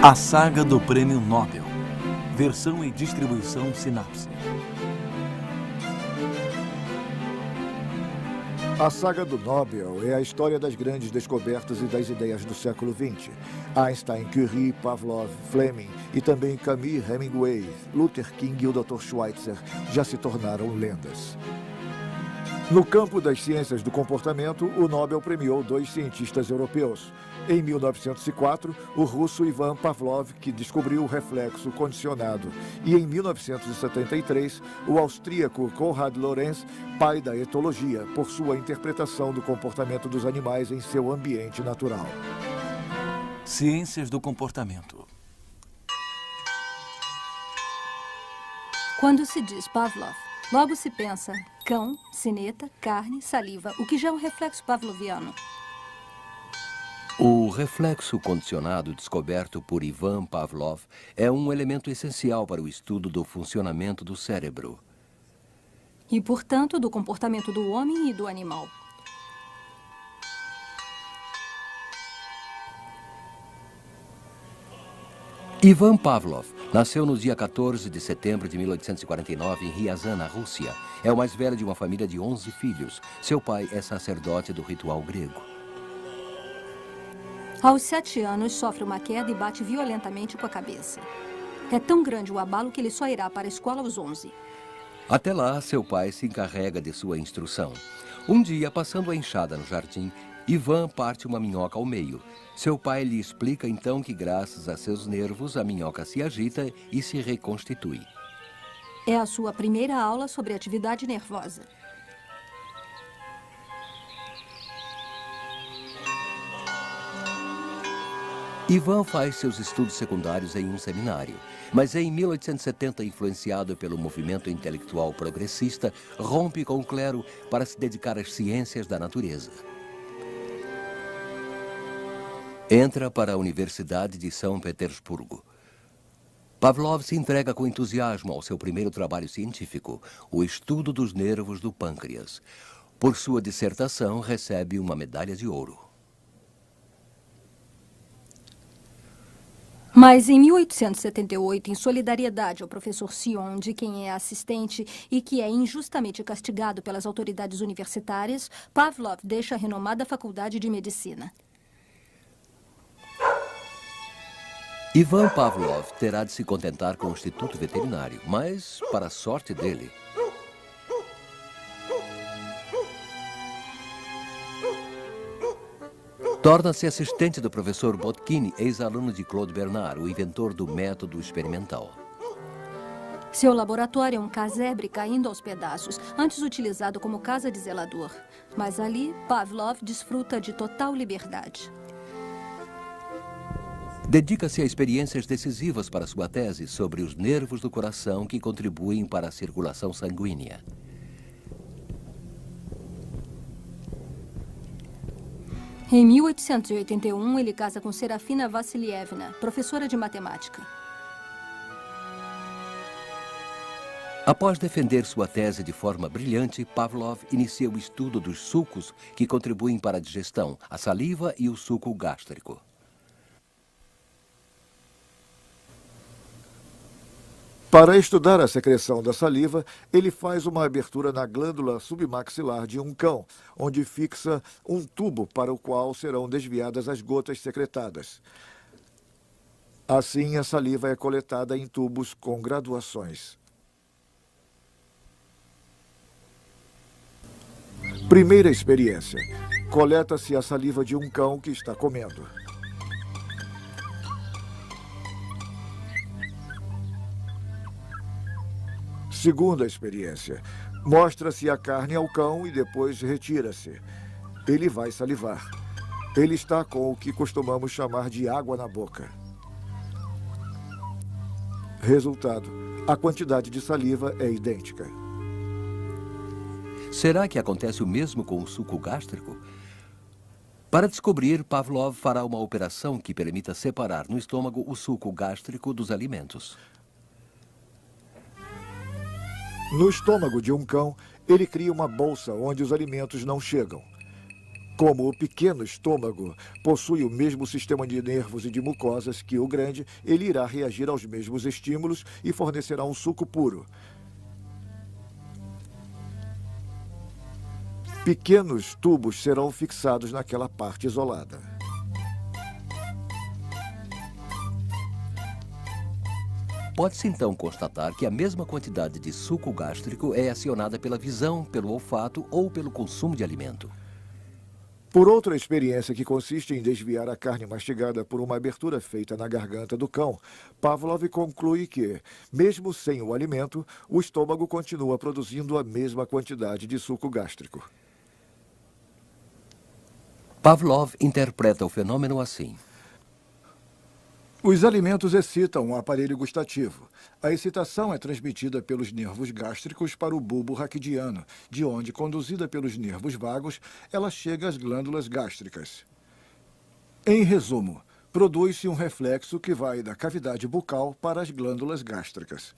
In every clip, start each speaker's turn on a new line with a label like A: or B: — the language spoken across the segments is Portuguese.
A: A saga do Prêmio Nobel. Versão e distribuição Sinapse.
B: A saga do Nobel é a história das grandes descobertas e das ideias do século XX. Einstein, Curie, Pavlov, Fleming e também Camus, Hemingway, Luther King e o Dr. Schweitzer já se tornaram lendas. No campo das ciências do comportamento, o Nobel premiou 2 cientistas europeus. Em 1904, o russo Ivan Pavlov, que descobriu o reflexo condicionado. E em 1973, o austríaco Konrad Lorenz, pai da etologia, por sua interpretação do comportamento dos animais em seu ambiente natural.
A: Ciências do comportamento.
C: Quando se diz Pavlov, logo se pensa cão, sineta, carne, saliva, o que já é um reflexo pavloviano.
D: O reflexo condicionado descoberto por Ivan Pavlov é um elemento essencial para o estudo do funcionamento do cérebro.
C: E, portanto, do comportamento do homem e do animal.
D: Ivan Pavlov nasceu no dia 14 de setembro de 1849 em Ryazan, na Rússia. É o mais velho de uma família de 11 filhos. Seu pai é sacerdote do ritual grego.
C: Aos 7 anos, sofre uma queda e bate violentamente com a cabeça. É tão grande o abalo que ele só irá para a escola aos 11.
D: Até lá, seu pai se encarrega de sua instrução. Um dia, passando a enxada no jardim, Ivan parte uma minhoca ao meio. Seu pai lhe explica então que, graças a seus nervos, a minhoca se agita e se reconstitui.
C: É a sua primeira aula sobre atividade nervosa.
D: Ivan faz seus estudos secundários em um seminário, mas em 1870, influenciado pelo movimento intelectual progressista, rompe com o clero para se dedicar às ciências da natureza. Entra para a Universidade de São Petersburgo. Pavlov se entrega com entusiasmo ao seu primeiro trabalho científico, o estudo dos nervos do pâncreas. Por sua dissertação, recebe uma medalha de ouro.
C: Mas em 1878, em solidariedade ao professor Sion, de quem é assistente e que é injustamente castigado pelas autoridades universitárias, Pavlov deixa a renomada Faculdade de Medicina.
D: Ivan Pavlov terá de se contentar com o Instituto Veterinário, mas, para a sorte dele, torna-se assistente do professor Botkin, ex-aluno de Claude Bernard, o inventor do método experimental.
C: Seu laboratório é um casebre caindo aos pedaços, antes utilizado como casa de zelador. Mas ali, Pavlov desfruta de total liberdade.
D: Dedica-se a experiências decisivas para sua tese sobre os nervos do coração que contribuem para a circulação sanguínea.
C: Em 1881, ele casa com Serafina Vassilievna, professora de matemática.
D: Após defender sua tese de forma brilhante, Pavlov inicia o estudo dos sucos que contribuem para a digestão, a saliva e o suco gástrico.
B: Para estudar a secreção da saliva, ele faz uma abertura na glândula submaxilar de um cão, onde fixa um tubo para o qual serão desviadas as gotas secretadas. Assim, a saliva é coletada em tubos com graduações. Primeira experiência. Coleta-se a saliva de um cão que está comendo. Segunda experiência. Mostra-se a carne ao cão e depois retira-se. Ele vai salivar. Ele está com o que costumamos chamar de água na boca. Resultado: a quantidade de saliva é idêntica.
D: Será que acontece o mesmo com o suco gástrico? Para descobrir, Pavlov fará uma operação que permita separar no estômago o suco gástrico dos alimentos.
B: No estômago de um cão, ele cria uma bolsa onde os alimentos não chegam. Como o pequeno estômago possui o mesmo sistema de nervos e de mucosas que o grande, ele irá reagir aos mesmos estímulos e fornecerá um suco puro. Pequenos tubos serão fixados naquela parte isolada.
D: Pode-se então constatar que a mesma quantidade de suco gástrico é acionada pela visão, pelo olfato ou pelo consumo de alimento.
B: Por outra experiência que consiste em desviar a carne mastigada por uma abertura feita na garganta do cão, Pavlov conclui que, mesmo sem o alimento, o estômago continua produzindo a mesma quantidade de suco gástrico.
D: Pavlov interpreta o fenômeno assim.
E: Os alimentos excitam o aparelho gustativo. A excitação é transmitida pelos nervos gástricos para o bulbo raquidiano, de onde, conduzida pelos nervos vagos, ela chega às glândulas gástricas. Em resumo, produz-se um reflexo que vai da cavidade bucal para as glândulas gástricas.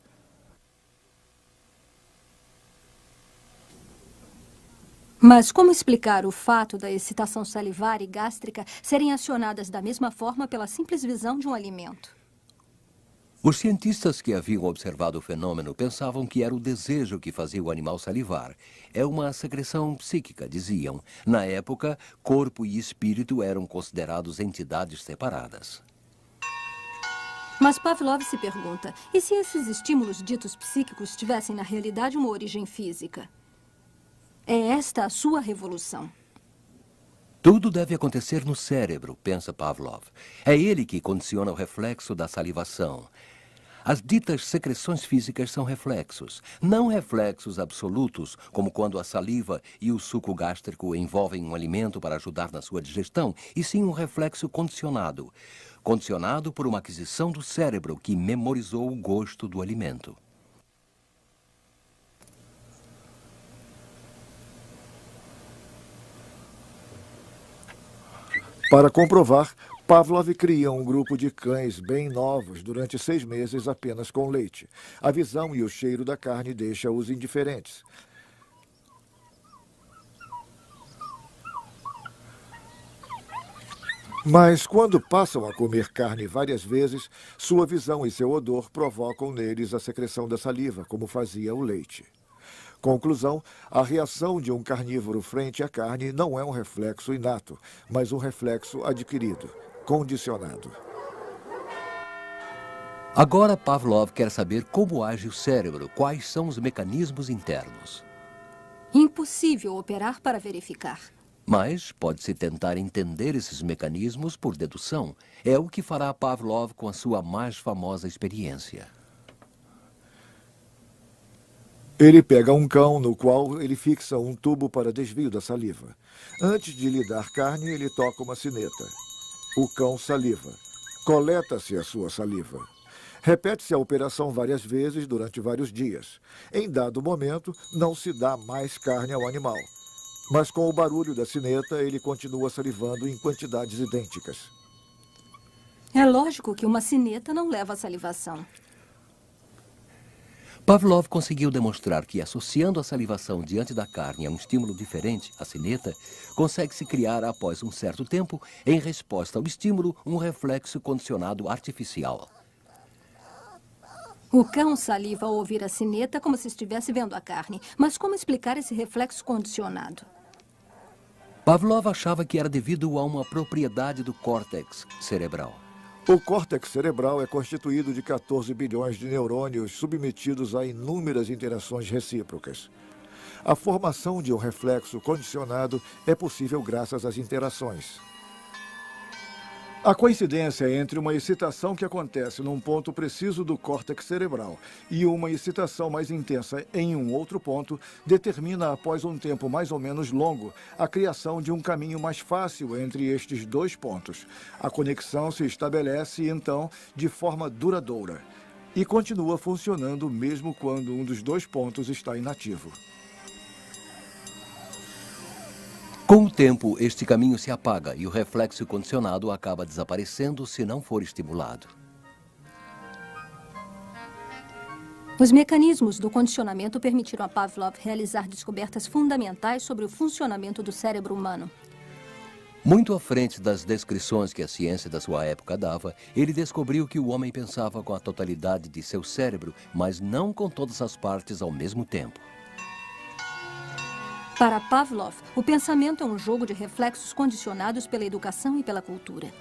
C: Mas como explicar o fato da excitação salivar e gástrica serem acionadas da mesma forma pela simples visão de um alimento?
D: Os cientistas que haviam observado o fenômeno pensavam que era o desejo que fazia o animal salivar. É uma secreção psíquica, diziam. Na época, corpo e espírito eram considerados entidades separadas.
C: Mas Pavlov se pergunta, e se esses estímulos ditos psíquicos tivessem na realidade uma origem física? É esta a sua revolução.
D: Tudo deve acontecer no cérebro, pensa Pavlov. É ele que condiciona o reflexo da salivação. As ditas secreções físicas são reflexos, não reflexos absolutos, como quando a saliva e o suco gástrico envolvem um alimento para ajudar na sua digestão, e sim um reflexo condicionado. Condicionado por uma aquisição do cérebro que memorizou o gosto do alimento.
B: Para comprovar, Pavlov cria um grupo de cães bem novos durante 6 meses apenas com leite. A visão e o cheiro da carne deixam-os indiferentes. Mas quando passam a comer carne várias vezes, sua visão e seu odor provocam neles a secreção da saliva, como fazia o leite. Conclusão, a reação de um carnívoro frente à carne não é um reflexo inato, mas um reflexo adquirido, condicionado.
D: Agora Pavlov quer saber como age o cérebro, quais são os mecanismos internos.
C: Impossível operar para verificar.
D: Mas pode-se tentar entender esses mecanismos por dedução. É o que fará Pavlov com a sua mais famosa experiência.
B: Ele pega um cão no qual ele fixa um tubo para desvio da saliva. Antes de lhe dar carne, ele toca uma sineta. O cão saliva. Coleta-se a sua saliva. Repete-se a operação várias vezes durante vários dias. Em dado momento, não se dá mais carne ao animal. Mas com o barulho da sineta, ele continua salivando em quantidades idênticas.
C: É lógico que uma sineta não leva à salivação.
D: Pavlov conseguiu demonstrar que, associando a salivação diante da carne a um estímulo diferente, a sineta, consegue-se criar, após um certo tempo, em resposta ao estímulo, um reflexo condicionado artificial.
C: O cão saliva ao ouvir a sineta como se estivesse vendo a carne. Mas como explicar esse reflexo condicionado?
D: Pavlov achava que era devido a uma propriedade do córtex cerebral.
B: O córtex cerebral é constituído de 14 bilhões de neurônios submetidos a inúmeras interações recíprocas. A formação de um reflexo condicionado é possível graças às interações.
E: A coincidência entre uma excitação que acontece num ponto preciso do córtex cerebral e uma excitação mais intensa em um outro ponto determina, após um tempo mais ou menos longo, a criação de um caminho mais fácil entre estes dois pontos. A conexão se estabelece, então, de forma duradoura e continua funcionando mesmo quando um dos dois pontos está inativo.
D: Com o tempo, este caminho se apaga e o reflexo condicionado acaba desaparecendo se não for estimulado.
C: Os mecanismos do condicionamento permitiram a Pavlov realizar descobertas fundamentais sobre o funcionamento do cérebro humano.
D: Muito à frente das descrições que a ciência da sua época dava, ele descobriu que o homem pensava com a totalidade de seu cérebro, mas não com todas as partes ao mesmo tempo.
C: Para Pavlov, o pensamento é um jogo de reflexos condicionados pela educação e pela cultura.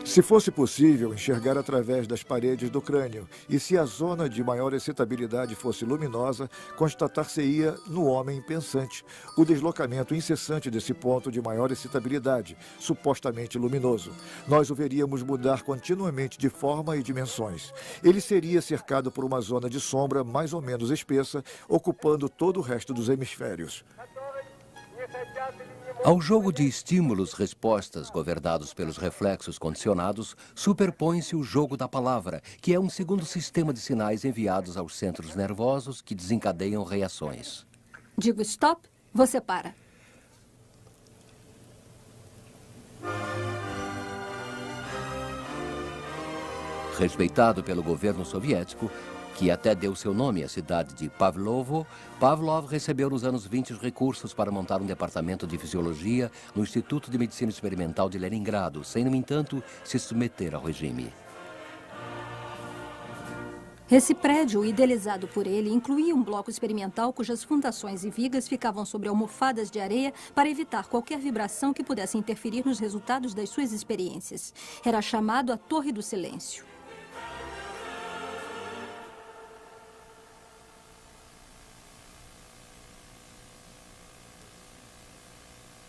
B: Se fosse possível enxergar através das paredes do crânio e se a zona de maior excitabilidade fosse luminosa, constatar-se-ia no homem pensante o deslocamento incessante desse ponto de maior excitabilidade, supostamente luminoso. Nós o veríamos mudar continuamente de forma e dimensões. Ele seria cercado por uma zona de sombra mais ou menos espessa, ocupando todo o resto dos hemisférios.
D: Ao jogo de estímulos-respostas governados pelos reflexos condicionados, superpõe-se o jogo da palavra, que é um segundo sistema de sinais enviados aos centros nervosos que desencadeiam reações.
C: Digo stop, você para.
D: Respeitado pelo governo soviético, que até deu seu nome à cidade de Pavlovo, Pavlov recebeu nos anos 20 recursos para montar um departamento de fisiologia no Instituto de Medicina Experimental de Leningrado, sem, no entanto, se submeter ao regime.
C: Esse prédio, idealizado por ele, incluía um bloco experimental cujas fundações e vigas ficavam sobre almofadas de areia para evitar qualquer vibração que pudesse interferir nos resultados das suas experiências. Era chamado a Torre do Silêncio.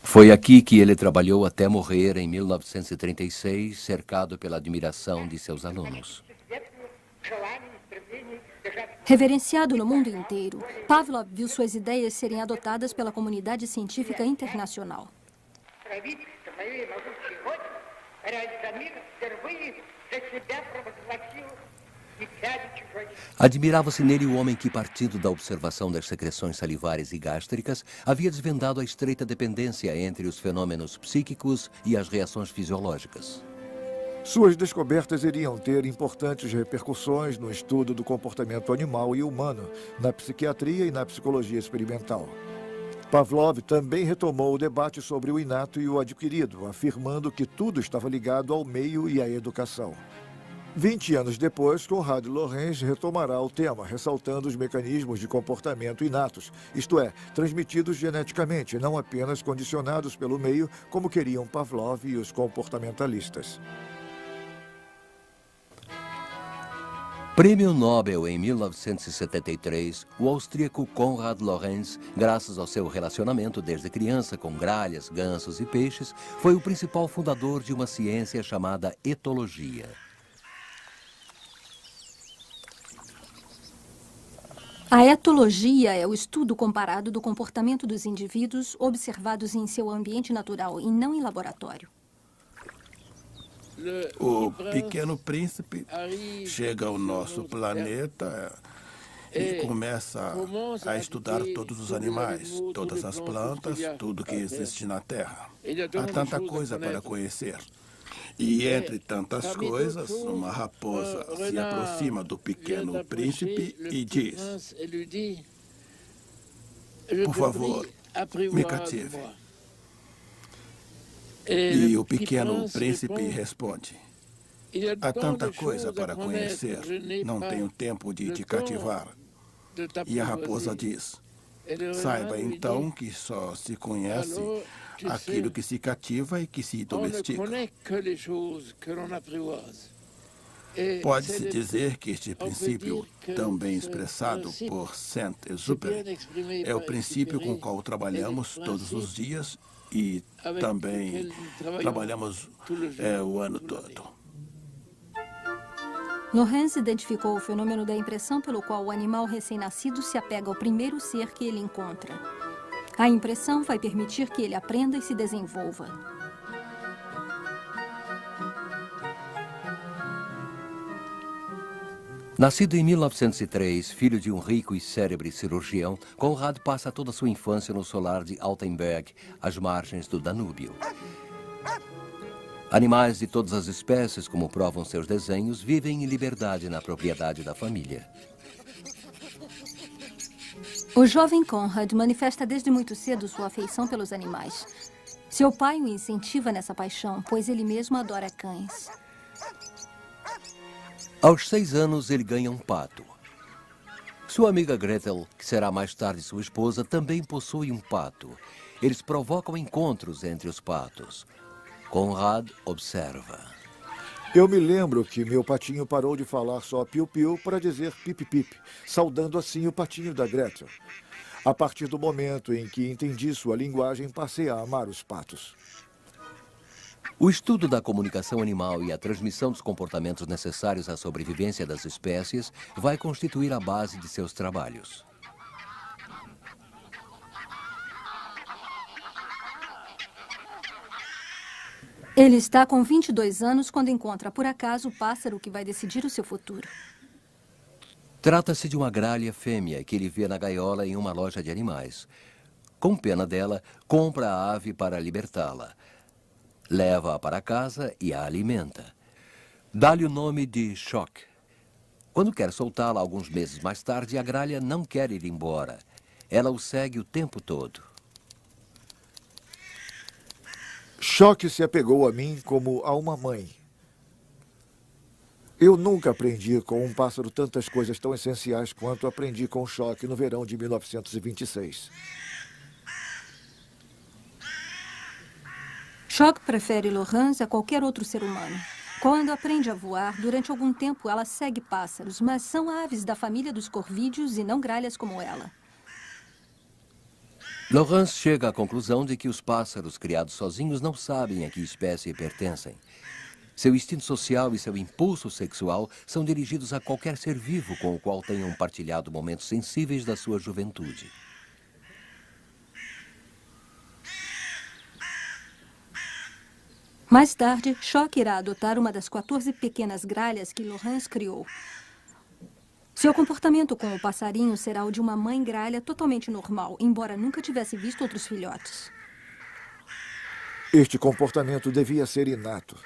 D: Foi aqui que ele trabalhou até morrer em 1936, cercado pela admiração de seus alunos.
C: Reverenciado no mundo inteiro, Pavlov viu suas ideias serem adotadas pela comunidade científica internacional.
D: Admirava-se nele o homem que, partindo da observação das secreções salivares e gástricas, havia desvendado a estreita dependência entre os fenômenos psíquicos e as reações fisiológicas.
B: Suas descobertas iriam ter importantes repercussões no estudo do comportamento animal e humano, na psiquiatria e na psicologia experimental. Pavlov também retomou o debate sobre o inato e o adquirido, afirmando que tudo estava ligado ao meio e à educação. 20 anos depois, Konrad Lorenz retomará o tema, ressaltando os mecanismos de comportamento inatos, isto é, transmitidos geneticamente, não apenas condicionados pelo meio, como queriam Pavlov e os comportamentalistas.
D: Prêmio Nobel em 1973, o austríaco Konrad Lorenz, graças ao seu relacionamento desde criança com gralhas, gansos e peixes, foi o principal fundador de uma ciência chamada etologia.
C: A etologia é o estudo comparado do comportamento dos indivíduos observados em seu ambiente natural e não em laboratório.
F: O Pequeno Príncipe chega ao nosso planeta e começa a estudar todos os animais, todas as plantas, tudo que existe na Terra. Há tanta coisa para conhecer. E entre tantas coisas, uma raposa se aproxima do Pequeno Príncipe e diz: "Por favor, me cative." E o Pequeno Príncipe responde: "Há tanta coisa para conhecer, não tenho tempo de te cativar." E a raposa diz: "Saiba então que só se conhece aquilo que se cativa e que se domestica." Pode-se dizer que este princípio, também expressado por Saint-Exupéry, é o princípio com o qual trabalhamos todos os dias e também trabalhamos o ano todo.
C: Lorenz identificou o fenômeno da impressão pelo qual o animal recém-nascido se apega ao primeiro ser que ele encontra. A impressão vai permitir que ele aprenda e se desenvolva.
D: Nascido em 1903, filho de um rico e célebre cirurgião, Konrad passa toda a sua infância no solar de Altenberg, às margens do Danúbio. Animais de todas as espécies, como provam seus desenhos, vivem em liberdade na propriedade da família.
C: O jovem Konrad manifesta desde muito cedo sua afeição pelos animais. Seu pai o incentiva nessa paixão, pois ele mesmo adora cães.
D: Aos 6 anos, ele ganha um pato. Sua amiga Gretel, que será mais tarde sua esposa, também possui um pato. Eles provocam encontros entre os patos. Conrad observa.
B: Eu me lembro que meu patinho parou de falar só piu-piu para dizer pip-pip, saudando assim o patinho da Gretel. A partir do momento em que entendi sua linguagem, passei a amar os patos.
D: O estudo da comunicação animal e a transmissão dos comportamentos necessários à sobrevivência das espécies vai constituir a base de seus trabalhos.
C: Ele está com 22 anos quando encontra, por acaso, o pássaro que vai decidir o seu futuro.
D: Trata-se de uma gralha fêmea que ele vê na gaiola em uma loja de animais. Com pena dela, compra a ave para libertá-la. Leva-a para casa e a alimenta. Dá-lhe o nome de Choc. Quando quer soltá-la alguns meses mais tarde, a gralha não quer ir embora. Ela o segue o tempo todo.
B: Choc se apegou a mim como a uma mãe. Eu nunca aprendi com um pássaro tantas coisas tão essenciais quanto aprendi com Choc no verão de 1926.
C: Choc prefere Laurence a qualquer outro ser humano. Quando aprende a voar, durante algum tempo ela segue pássaros, mas são aves da família dos corvídeos e não gralhas como ela.
D: Laurence chega à conclusão de que os pássaros criados sozinhos não sabem a que espécie pertencem. Seu instinto social e seu impulso sexual são dirigidos a qualquer ser vivo com o qual tenham partilhado momentos sensíveis da sua juventude.
C: Mais tarde, Choc irá adotar uma das 14 pequenas gralhas que Laurence criou. Seu comportamento com o passarinho será o de uma mãe gralha totalmente normal, embora nunca tivesse visto outros filhotes.
B: Este comportamento devia ser inato.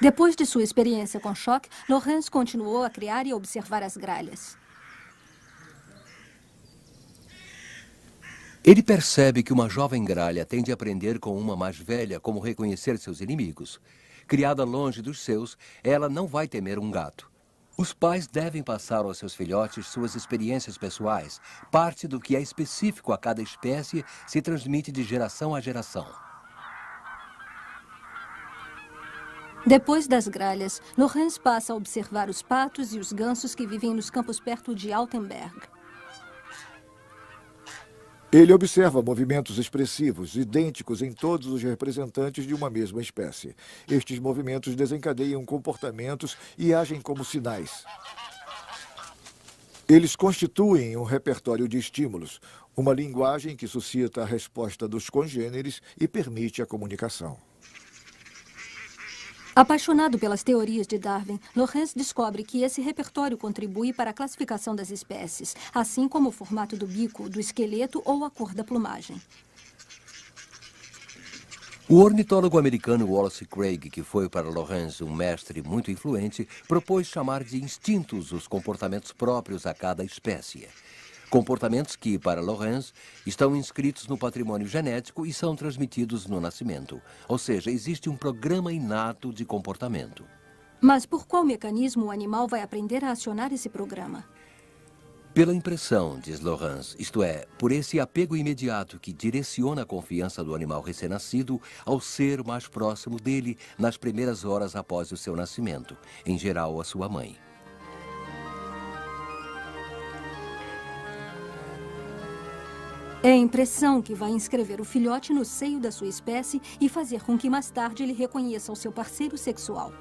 C: Depois de sua experiência com Choc, Laurence continuou a criar e a observar as gralhas.
D: Ele percebe que uma jovem gralha tende a aprender com uma mais velha como reconhecer seus inimigos. Criada longe dos seus, ela não vai temer um gato. Os pais devem passar aos seus filhotes suas experiências pessoais. Parte do que é específico a cada espécie se transmite de geração a geração.
C: Depois das gralhas, Laurence passa a observar os patos e os gansos que vivem nos campos perto de Altenberg.
B: Ele observa movimentos expressivos, idênticos em todos os representantes de uma mesma espécie. Estes movimentos desencadeiam comportamentos e agem como sinais. Eles constituem um repertório de estímulos, uma linguagem que suscita a resposta dos congêneres e permite a comunicação.
C: Apaixonado pelas teorias de Darwin, Laurence descobre que esse repertório contribui para a classificação das espécies, assim como o formato do bico, do esqueleto ou a cor da plumagem.
D: O ornitólogo americano Wallace Craig, que foi para Laurence um mestre muito influente, propôs chamar de instintos os comportamentos próprios a cada espécie. Comportamentos que, para Laurence, estão inscritos no patrimônio genético e são transmitidos no nascimento. Ou seja, existe um programa inato de comportamento.
C: Mas por qual mecanismo o animal vai aprender a acionar esse programa?
D: Pela impressão, diz Laurence, isto é, por esse apego imediato que direciona a confiança do animal recém-nascido ao ser mais próximo dele nas primeiras horas após o seu nascimento, em geral a sua mãe.
C: É a impressão que vai inscrever o filhote no seio da sua espécie e fazer com que mais tarde ele reconheça o seu parceiro sexual.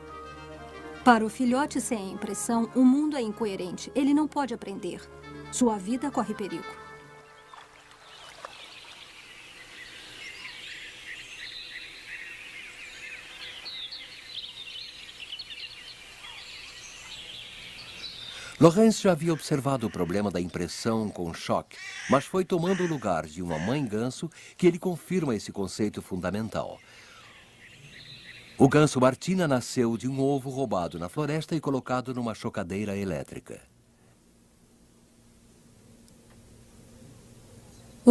C: Para o filhote sem a impressão, o mundo é incoerente. Ele não pode aprender. Sua vida corre perigo.
D: Laurence já havia observado o problema da impressão com Choc, mas foi tomando o lugar de uma mãe ganso que ele confirma esse conceito fundamental. O ganso Martina nasceu de um ovo roubado na floresta e colocado numa chocadeira elétrica.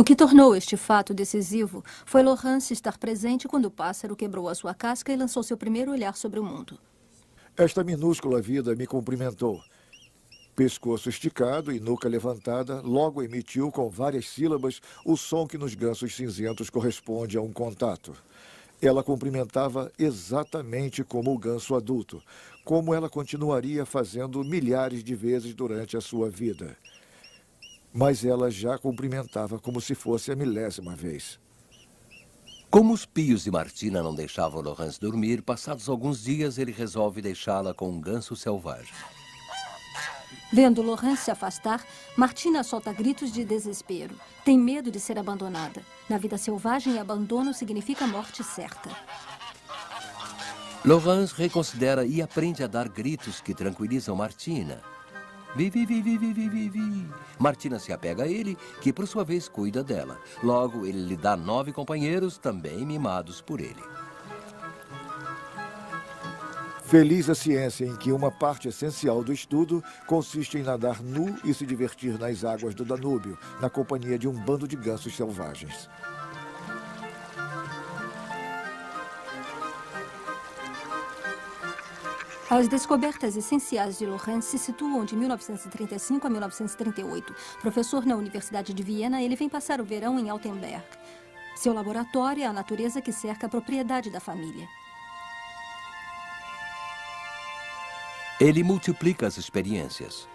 C: O que tornou este fato decisivo foi Lawrence estar presente quando o pássaro quebrou a sua casca e lançou seu primeiro olhar sobre o mundo.
B: Esta minúscula vida me cumprimentou. Pescoço esticado e nuca levantada, logo emitiu com várias sílabas o som que nos gansos cinzentos corresponde a um contato. Ela cumprimentava exatamente como o ganso adulto, como ela continuaria fazendo milhares de vezes durante a sua vida. Mas ela já cumprimentava como se fosse a milésima vez.
D: Como os pios de Martina não deixavam Lawrence dormir, passados alguns dias ele resolve deixá-la com um ganso selvagem.
C: Vendo Lawrence se afastar, Martina solta gritos de desespero. Tem medo de ser abandonada. Na vida selvagem, abandono significa morte certa.
D: Lawrence reconsidera e aprende a dar gritos que tranquilizam Martina. Vivi, vivi, vivi, vivi. Martina se apega a ele, que por sua vez cuida dela. Logo, ele lhe dá 9 companheiros, também mimados por ele.
B: Feliz a ciência em que uma parte essencial do estudo consiste em nadar nu e se divertir nas águas do Danúbio, na companhia de um bando de gansos selvagens.
C: As descobertas essenciais de Lawrence se situam de 1935 a 1938. Professor na Universidade de Viena, ele vem passar o verão em Altenberg. Seu laboratório é a natureza que cerca a propriedade da família.
D: Ele multiplica as experiências.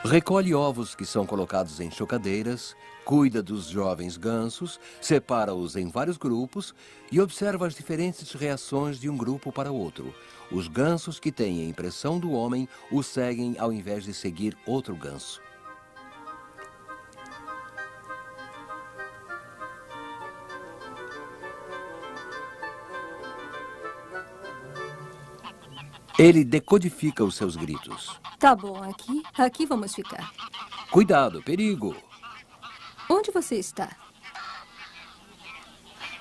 D: Recolhe ovos que são colocados em chocadeiras, cuida dos jovens gansos, separa-os em vários grupos e observa as diferentes reações de um grupo para outro. Os gansos que têm a impressão do homem o seguem ao invés de seguir outro ganso. Ele decodifica os seus gritos.
C: Tá bom, aqui vamos ficar.
D: Cuidado, perigo!
C: Onde você está?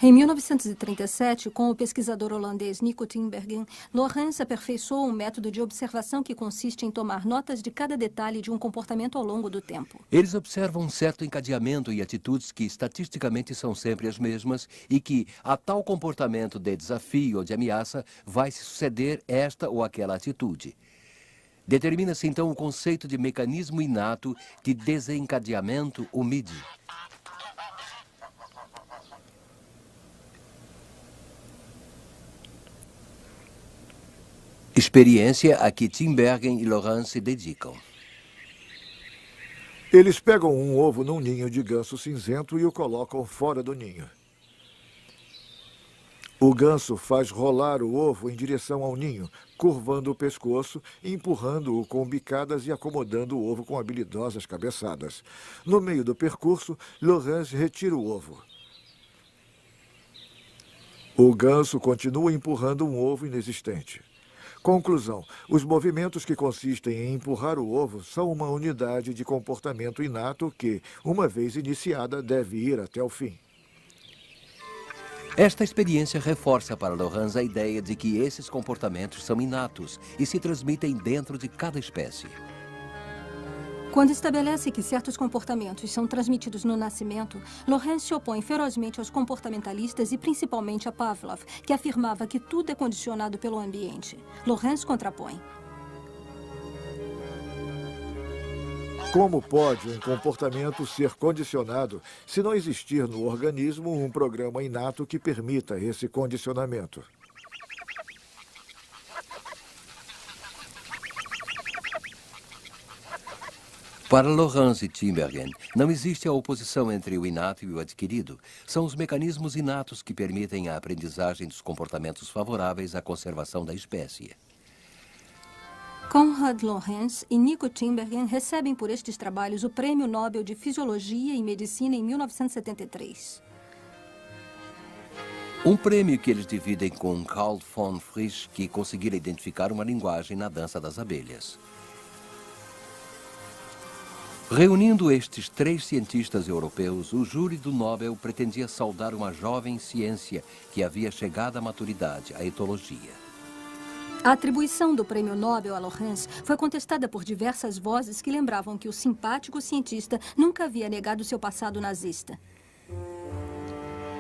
C: Em 1937, com o pesquisador holandês Nico Tinbergen, Lawrence aperfeiçoou um método de observação que consiste em tomar notas de cada detalhe de um comportamento ao longo do tempo.
D: Eles observam um certo encadeamento e atitudes que estatisticamente são sempre as mesmas e que, a tal comportamento de desafio ou de ameaça, vai se suceder esta ou aquela atitude. Determina-se então o conceito de mecanismo inato de desencadeamento, o MID. Experiência a que Tinbergen e Lawrence se dedicam.
B: Eles pegam um ovo num ninho de ganso cinzento e o colocam fora do ninho. O ganso faz rolar o ovo em direção ao ninho, curvando o pescoço, empurrando-o com bicadas e acomodando o ovo com habilidosas cabeçadas. No meio do percurso, Lawrence retira o ovo. O ganso continua empurrando um ovo inexistente. Conclusão: os movimentos que consistem em empurrar o ovo são uma unidade de comportamento inato que, uma vez iniciada, deve ir até o fim.
D: Esta experiência reforça para Lawrence a ideia de que esses comportamentos são inatos e se transmitem dentro de cada espécie.
C: Quando estabelece que certos comportamentos são transmitidos no nascimento, Lawrence se opõe ferozmente aos comportamentalistas e principalmente a Pavlov, que afirmava que tudo é condicionado pelo ambiente. Lawrence contrapõe.
B: Como pode um comportamento ser condicionado se não existir no organismo um programa inato que permita esse condicionamento?
D: Para Lawrence e Tinbergen, não existe a oposição entre o inato e o adquirido. São os mecanismos inatos que permitem a aprendizagem dos comportamentos favoráveis à conservação da espécie.
C: Konrad Lorenz e Nico Tinbergen recebem por estes trabalhos o Prêmio Nobel de Fisiologia e Medicina em 1973.
D: Um prêmio que eles dividem com Carl von Frisch, que conseguira identificar uma linguagem na dança das abelhas. Reunindo estes 3 cientistas europeus, o júri do Nobel pretendia saudar uma jovem ciência que havia chegado à maturidade, a etologia.
C: A atribuição do Prêmio Nobel a Lorenz foi contestada por diversas vozes que lembravam que o simpático cientista nunca havia negado seu passado nazista.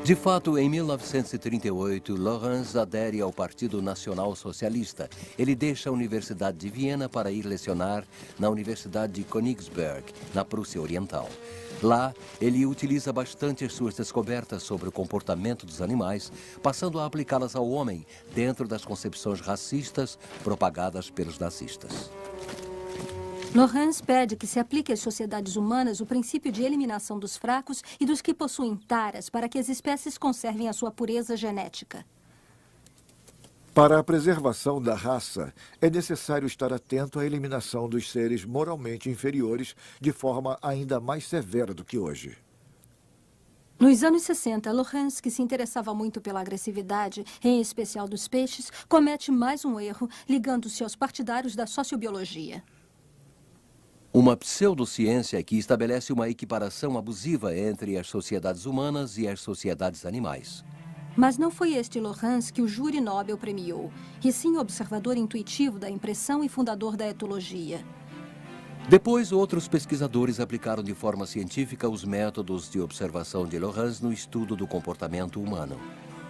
D: De fato, em 1938, Lorenz adere ao Partido Nacional Socialista. Ele deixa a Universidade de Viena para ir lecionar na Universidade de Königsberg, na Prússia Oriental. Lá, ele utiliza bastante as suas descobertas sobre o comportamento dos animais, passando a aplicá-las ao homem dentro das concepções racistas propagadas pelos nazistas.
C: Lorenz pede que se aplique às sociedades humanas o princípio de eliminação dos fracos e dos que possuem taras para que as espécies conservem a sua pureza genética.
B: Para a preservação da raça, é necessário estar atento à eliminação dos seres moralmente inferiores de forma ainda mais severa do que hoje.
C: Nos anos 60, Lorenz, que se interessava muito pela agressividade, em especial dos peixes, comete mais um erro, ligando-se aos partidários da sociobiologia.
D: Uma pseudociência que estabelece uma equiparação abusiva entre as sociedades humanas e as sociedades animais.
C: Mas não foi este Lorenz que o júri Nobel premiou, e sim o observador intuitivo da impressão e fundador da etologia.
D: Depois, outros pesquisadores aplicaram de forma científica os métodos de observação de Lorenz no estudo do comportamento humano.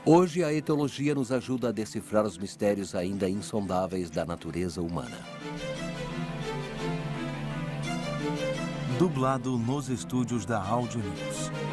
D: Hoje, a etologia nos ajuda a decifrar os mistérios ainda insondáveis da natureza humana.
A: Dublado nos estúdios da Áudio News.